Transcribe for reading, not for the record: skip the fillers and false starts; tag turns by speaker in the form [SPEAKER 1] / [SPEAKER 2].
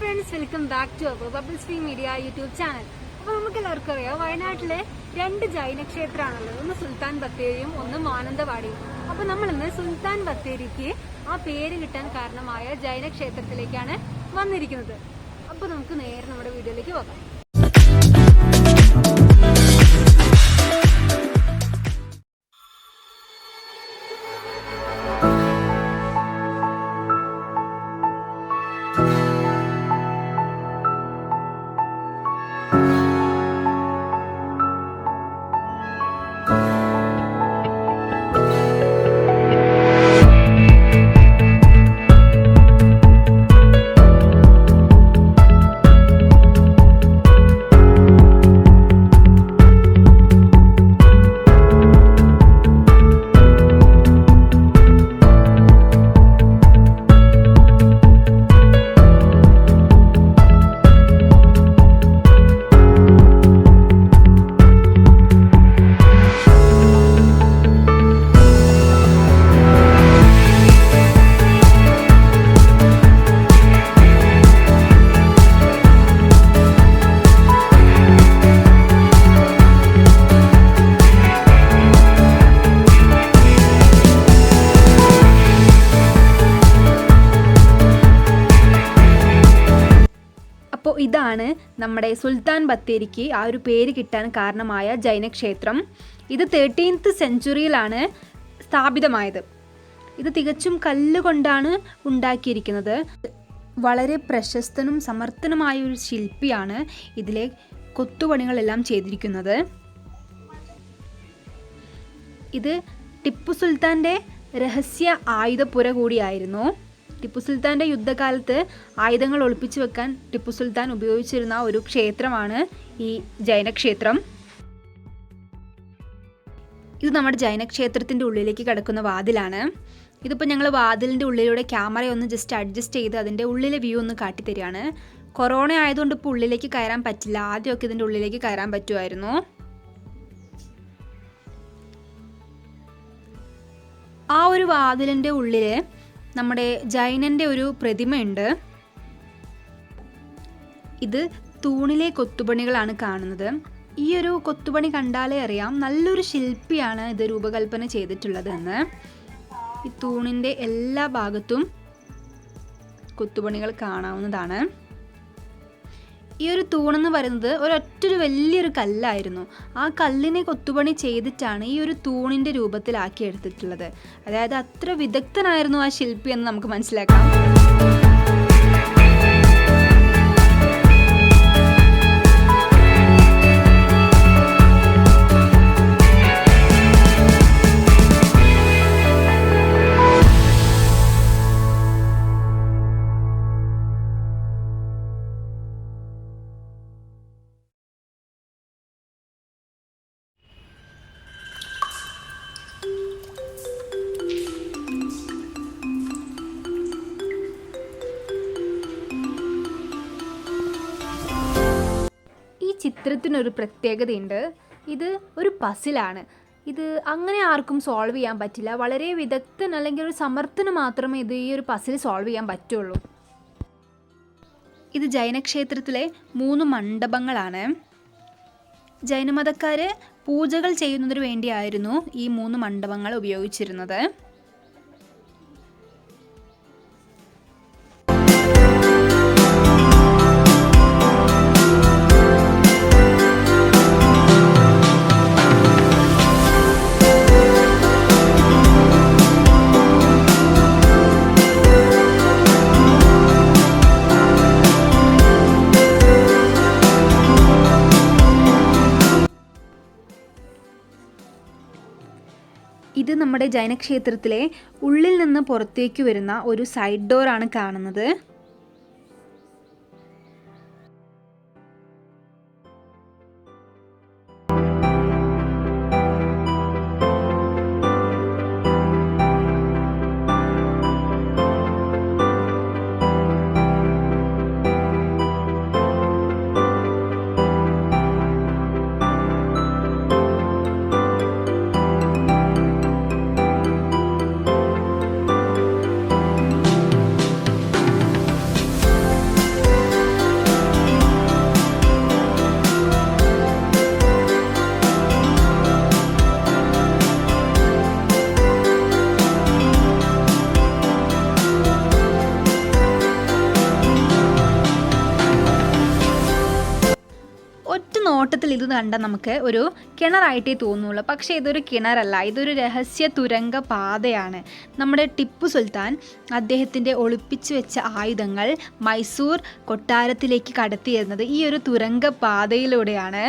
[SPEAKER 1] Friends, welcome back to our Bubbles Free Media YouTube channel. അപ്പോൾ നമുക്ക് എല്ലാവർക്കും അറിയാം, വയനാട്ടിലെ 2 ജൈന ക്ഷേത്രമാണുള്ളത്. ഒന്ന് സുൽത്താൻ ബത്തേരിയും ഒന്ന് മാനന്തവാടിയും. അപ്പോൾ നമ്മളിന്ന് സുൽത്താൻ ബത്തേരിക്ക് ആ പേര് കിട്ടാൻ കാരണമായ ജൈന ക്ഷേത്രത്തിലേക്കാണ് വന്നിരിക്കുന്നത്. അപ്പോൾ നമുക്ക് നേരെ നമ്മുടെ വീഡിയോയിലേക്ക് പോകാം. അപ്പോൾ ഇതാണ് നമ്മുടെ സുൽത്താൻ ബത്തേരിക്ക് ആ ഒരു പേര് കിട്ടാൻ കാരണമായ ജൈനക്ഷേത്രം. ഇത് 13th സെഞ്ച്വറിയിലാണ് സ്ഥാപിതമായത്. ഇത് തികച്ചും കല്ലുകൊണ്ടാണ് ഉണ്ടാക്കിയിരിക്കുന്നത്. വളരെ പ്രശസ്തനും സമർത്ഥനുമായ ഒരു ശില്പിയാണ് ഇതിലെ കൊത്തുപണികളെല്ലാം ചെയ്തിരിക്കുന്നത്. ഇത് ടിപ്പു സുൽത്താൻ്റെ രഹസ്യ ആയുധപ്പുര കൂടിയായിരുന്നു. ടിപ്പു സുൽത്താൻ്റെ യുദ്ധകാലത്ത് ആയുധങ്ങൾ ഒളിപ്പിച്ചു വെക്കാൻ ടിപ്പു സുൽത്താൻ ഉപയോഗിച്ചിരുന്ന ഒരു ക്ഷേത്രമാണ് ഈ ജൈനക്ഷേത്രം. ഇത് നമ്മുടെ ജൈനക്ഷേത്രത്തിൻ്റെ ഉള്ളിലേക്ക് കിടക്കുന്ന വാതിലാണ്. ഇതിപ്പോൾ ഞങ്ങൾ വാതിലിൻ്റെ ഉള്ളിലൂടെ ക്യാമറ ഒന്ന് ജസ്റ്റ് അഡ്ജസ്റ്റ് ചെയ്ത് അതിൻ്റെ ഉള്ളിലെ വ്യൂ ഒന്ന് കാട്ടിത്തരികയാണ്. കൊറോണ ആയതുകൊണ്ട് ഇപ്പോൾ ഉള്ളിലേക്ക് കയറാൻ പറ്റില്ല. ആദ്യമൊക്കെ ഇതിൻ്റെ ഉള്ളിലേക്ക് കയറാൻ പറ്റുമായിരുന്നു. ആ ഒരു വാതിലിൻ്റെ ഉള്ളിൽ നമ്മുടെ ജൈനൻ്റെ ഒരു പ്രതിമയുണ്ട്. ഇത് തൂണിലെ കൊത്തുപണികളാണ് കാണുന്നത്. ഈ ഒരു കൊത്തുപണി കണ്ടാലേ അറിയാം നല്ലൊരു ശില്പിയാണ് ഇത് രൂപകൽപ്പന ചെയ്തിട്ടുള്ളത് എന്ന്. ഈ തൂണിൻ്റെ എല്ലാ ഭാഗത്തും കൊത്തുപണികൾ കാണാവുന്നതാണ്. ഈ ഒരു തൂണെന്ന് പറയുന്നത് ഒരൊറ്റൊരു വലിയൊരു കല്ലായിരുന്നു. ആ കല്ലിനെ കൊത്തുപണി ചെയ്തിട്ടാണ് ഈ ഒരു തൂണിൻ്റെ രൂപത്തിലാക്കി എടുത്തിട്ടുള്ളത്. അതായത് അത്ര വിദഗ്ധനായിരുന്നു ആ ശില്പി എന്ന് നമുക്ക് മനസ്സിലാക്കാം. ചിത്രത്തിനൊരു പ്രത്യേകതയുണ്ട്. ഇത് ഒരു പസിലാണ്. ഇത് അങ്ങനെ ആർക്കും സോൾവ് ചെയ്യാൻ പറ്റില്ല. വളരെ വിദഗ്ധൻ അല്ലെങ്കിൽ ഒരു സമർത്ഥന് മാത്രമേ ഇത് ഈ ഒരു പസിൽ സോൾവ് ചെയ്യാൻ പറ്റുള്ളൂ. ഇത് ജൈനക്ഷേത്രത്തിലെ 3 മണ്ഡപങ്ങളാണ്. ജൈനമതക്കാർ പൂജകൾ ചെയ്യുന്നതിന് വേണ്ടിയായിരുന്നു ഈ 3 മണ്ഡപങ്ങൾ ഉപയോഗിച്ചിരുന്നത്. ഇത് നമ്മുടെ ജൈനക്ഷേത്രത്തിലെ ഉള്ളിൽ നിന്ന് പുറത്തേക്ക് വരുന്ന ഒരു സൈഡ് ഡോറാണ് കാണുന്നത്.
[SPEAKER 2] നോട്ടത്തിൽ ഇത് കണ്ട നമുക്ക് ഒരു കിണറായിട്ടേ തോന്നുള്ളൂ. പക്ഷേ ഇതൊരു കിണറല്ല, ഇതൊരു രഹസ്യ തുരങ്ക പാതയാണ്. നമ്മുടെ ടിപ്പു സുൽത്താൻ അദ്ദേഹത്തിൻ്റെ ഒളിപ്പിച്ചു വെച്ച ആയുധങ്ങൾ മൈസൂർ കൊട്ടാരത്തിലേക്ക് കടത്തിയിരുന്നത് ഈ ഒരു തുരങ്ക പാതയിലൂടെയാണ്.